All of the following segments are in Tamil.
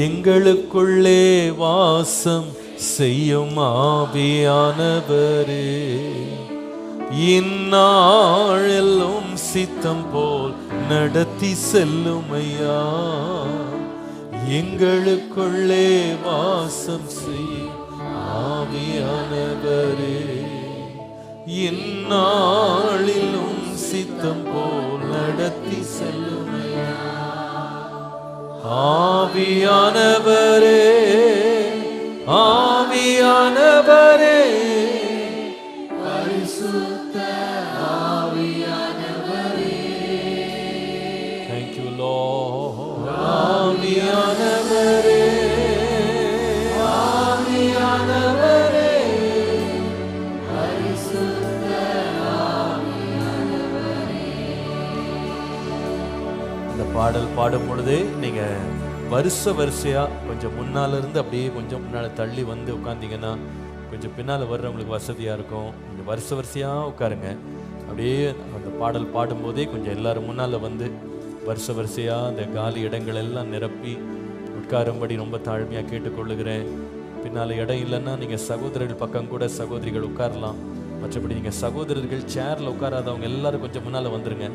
எங்களுக்குள்ளே வாசம் செய்யும் ஆவியானவரே, இந்நாளெல்லும் சித்தம் போல் நடத்தி செல்லுமையா. எங்களுக்குள்ளே வாசம் செய்யும் ஆவியானவரே, இந்நாளிலும் சித்தம் போல் நடத்தி செல்லுமையா. ஆவியானவரே, ஆவியானவரே, பரிசுத்த ஆவியானவரே. Thank you Lord. ஆவியானவரே, ஆவியானவரே, பரிசுத்த ஆவியானவரே. இந்த பாடல் பாடும் பொழுது நீங்க வரிசையா கொஞ்சம் முன்னால இருந்து அப்படியே கொஞ்சம் முன்னால தள்ளி வந்து உட்கார்ந்தீங்கன்னா கொஞ்சம் பின்னால வர்றவங்களுக்கு வசதியா இருக்கும். கொஞ்சம் வரிசையா உட்காருங்க. அப்படியே அந்த பாடல் பாடும்போதே கொஞ்சம் எல்லாரும் முன்னால வந்து வரிசையா அந்த காலி இடங்கள் எல்லாம் நிரப்பி உட்காரும்படி ரொம்ப தாழ்மையாக கேட்டுக்கொள்ளுகிறேன். பின்னால் இடம் இல்லைன்னா நீங்கள் சகோதரர்கள் பக்கம் கூட சகோதரிகள் உட்காரலாம். மற்றபடி நீங்கள் சகோதரர்கள் சேரில் உட்காராதவங்க எல்லாரும் கொஞ்சம் முன்னால் வந்துருங்க.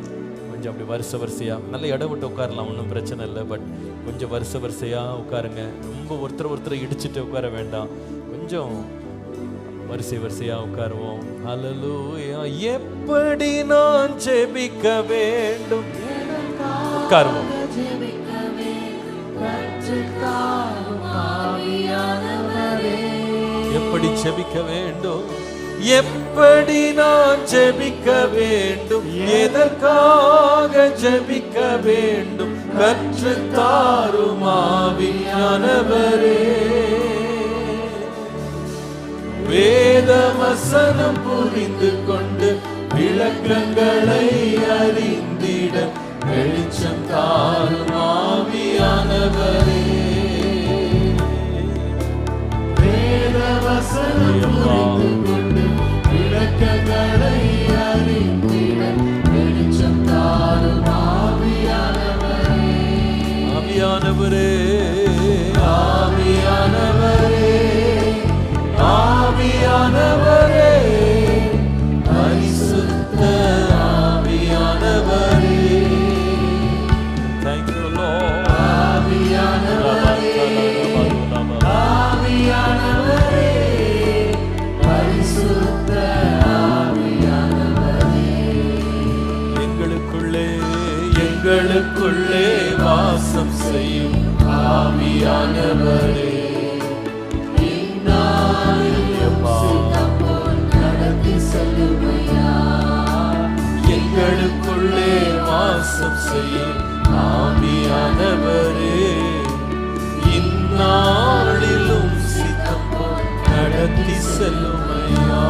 கொஞ்சம் அப்படி வரிசையாக நல்ல இடம் விட்டு உட்காரலாம், ஒன்றும் பிரச்சனை இல்லை. பட் கொஞ்சம் வரிசையாக உட்காருங்க. ரொம்ப ஒருத்தரை இடிச்சுட்டு உட்கார வேண்டாம். கொஞ்சம் வரிசையாக உட்காருவோம். ஹல்லேலூயா. எப்படி நான் ஜெபிக்க வேண்டும் உட்காருவோம். எப்படி ஜெபிக்க வேண்டும், எப்படி நான் ஜெபிக்க வேண்டும், எதற்காக ஜெபிக்க வேண்டும், கற்றுத் தாரும் ஆவியானவரே. வேத வசனம் புரிந்து கொண்டு விளக்கங்களை அறிந்திட வெளிச்சம் தாரும் ஆவியானவரே. வேத வசனம் புரிந்து கொண்டு விளக்கங்களை அறிந்திட வெளிச்சம் தாரும் ஆவியானவரே. ஆவியானவரே, ஆவியானவரே, ஆவியானவரே, பரிசுத்த ஆவியானவரே. Thank you Lord. ஆவியானவரே, ஆவியானவரே, பரிசுத்த ஆவியானவரே. எங்களுக்குள்ளே வாசம் செய்யும் ஆவியானவரே, எங்களுக்குள்ளே வாசம் செய்யும் ஆவியானவரே, இந்நாளிலும் சித்தம் போல் நடத்தி செல்லுமையா.